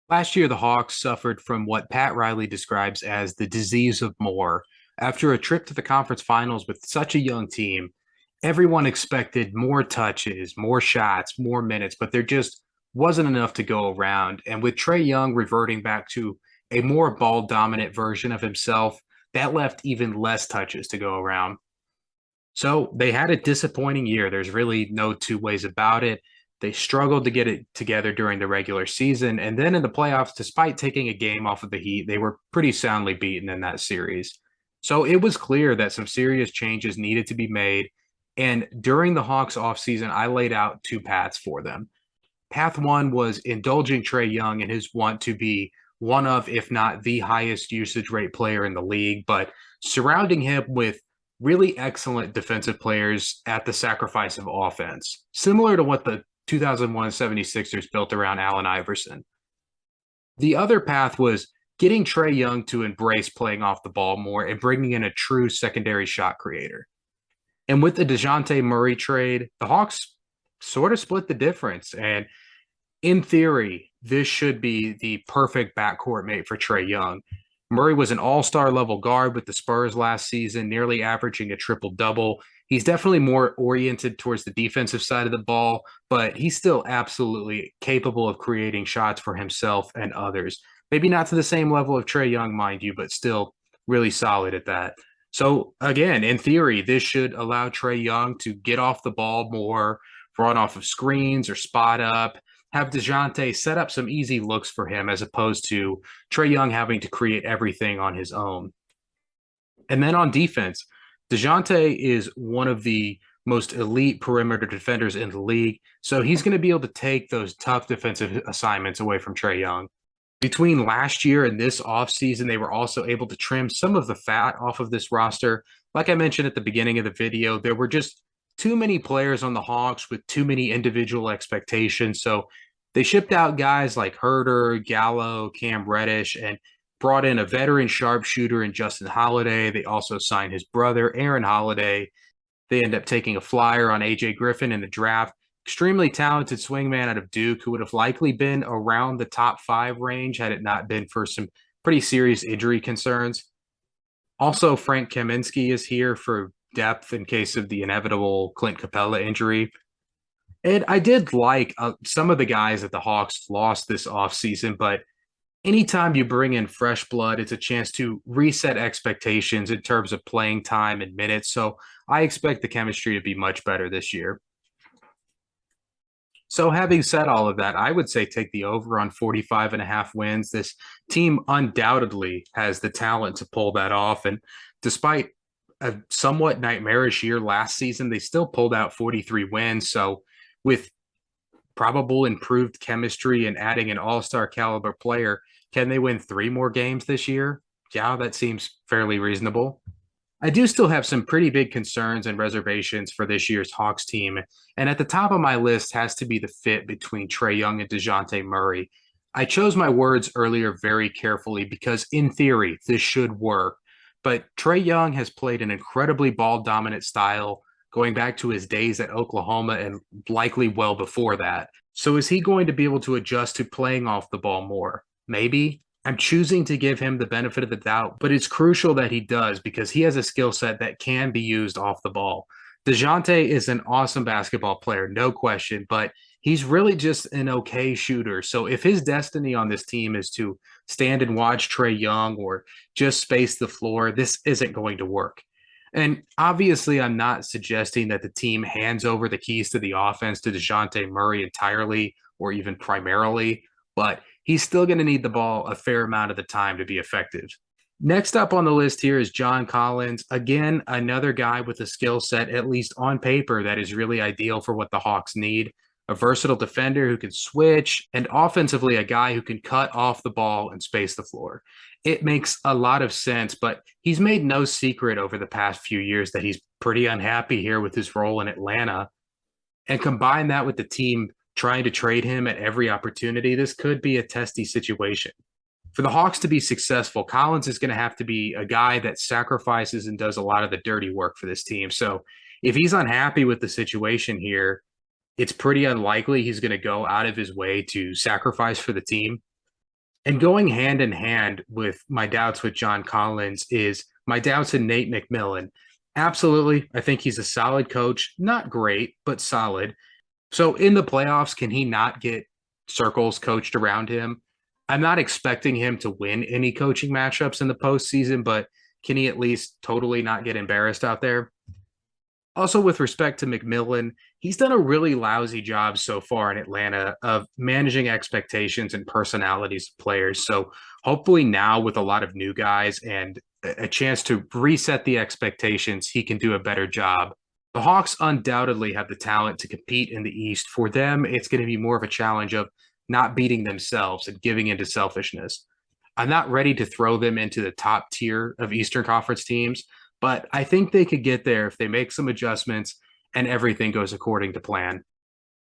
Last year, the Hawks suffered from what Pat Riley describes as the disease of more. After a trip to the conference finals with such a young team, everyone expected more touches, more shots, more minutes, but there just wasn't enough to go around. And with Trae Young reverting back to a more ball dominant version of himself, that left even less touches to go around. So they had a disappointing year. There's really no two ways about it. They struggled to get it together during the regular season. And then in the playoffs, despite taking a game off of the Heat, they were pretty soundly beaten in that series. So it was clear that some serious changes needed to be made. And during the Hawks offseason, I laid out two paths for them. Path one was indulging Trae Young in his want to be one of, if not the highest usage rate player in the league, but surrounding him with really excellent defensive players at the sacrifice of offense, similar to what the 2001 76ers built around Allen Iverson. The other path was getting Trae Young to embrace playing off the ball more and bringing in a true secondary shot creator. And with the Dejounte Murray trade, the Hawks sort of split the difference. And in theory, this should be the perfect backcourt mate for Trae Young. Murray was an all-star level guard with the Spurs last season, nearly averaging a triple-double. He's definitely more oriented towards the defensive side of the ball, but he's still absolutely capable of creating shots for himself and others. Maybe not to the same level of Trae Young, mind you, but still really solid at that. So again, in theory, this should allow Trae Young to get off the ball more, run off of screens or spot up, have Dejounte set up some easy looks for him as opposed to Trae Young having to create everything on his own. And then on defense, Dejounte is one of the most elite perimeter defenders in the league. So he's going to be able to take those tough defensive assignments away from Trae Young. Between last year and this offseason, they were also able to trim some of the fat off of this roster. Like I mentioned at the beginning of the video, there were just too many players on the Hawks with too many individual expectations. So they shipped out guys like Herter, Gallo, Cam Reddish, and brought in a veteran sharpshooter in Justin Holiday. They also signed his brother, Aaron Holiday. They end up taking a flyer on AJ Griffin in the draft. Extremely talented swingman out of Duke who would have likely been around the top 5 range had it not been for some pretty serious injury concerns. Also, Frank Kaminsky is here for depth in case of the inevitable Clint Capella injury. And I did like some of the guys that the Hawks lost this offseason, but anytime you bring in fresh blood, it's a chance to reset expectations in terms of playing time and minutes. So I expect the chemistry to be much better this year. So having said all of that, I would say take the over on 45 and a half wins. This team undoubtedly has the talent to pull that off. And despite a somewhat nightmarish year last season, they still pulled out 43 wins. So with probable improved chemistry and adding an all-star caliber player, can they win 3 more games this year? Yeah, that seems fairly reasonable. I do still have some pretty big concerns and reservations for this year's Hawks team. And at the top of my list has to be the fit between Trae Young and Dejounte Murray. I chose my words earlier very carefully because, in theory, this should work. But Trae Young has played an incredibly ball dominant style going back to his days at Oklahoma and likely well before that. So is he going to be able to adjust to playing off the ball more? Maybe. I'm choosing to give him the benefit of the doubt, but it's crucial that he does because he has a skill set that can be used off the ball. Dejounte is an awesome basketball player, no question, but he's really just an okay shooter. So if his destiny on this team is to stand and watch Trae Young or just space the floor, this isn't going to work. And obviously, I'm not suggesting that the team hands over the keys to the offense to Dejounte Murray entirely or even primarily, but he's still going to need the ball a fair amount of the time to be effective. Next up on the list here is John Collins. Again, another guy with a skill set, at least on paper, that is really ideal for what the Hawks need. A versatile defender who can switch, and offensively, a guy who can cut off the ball and space the floor. It makes a lot of sense, but he's made no secret over the past few years that he's pretty unhappy here with his role in Atlanta. And combine that with the team trying to trade him at every opportunity, this could be a testy situation. For the Hawks to be successful, Collins is going to have to be a guy that sacrifices and does a lot of the dirty work for this team. So if he's unhappy with the situation here, it's pretty unlikely he's going to go out of his way to sacrifice for the team. And going hand in hand with my doubts with John Collins is my doubts in Nate McMillan. Absolutely. I think he's a solid coach. Not great, but solid. So in the playoffs, can he not get circles coached around him? I'm not expecting him to win any coaching matchups in the postseason, but can he at least totally not get embarrassed out there? Also, with respect to McMillan, he's done a really lousy job so far in Atlanta of managing expectations and personalities of players. So hopefully now with a lot of new guys and a chance to reset the expectations, he can do a better job. The Hawks undoubtedly have the talent to compete in the East. For them, it's going to be more of a challenge of not beating themselves and giving into selfishness. I'm not ready to throw them into the top tier of Eastern Conference teams, but I think they could get there if they make some adjustments and everything goes according to plan.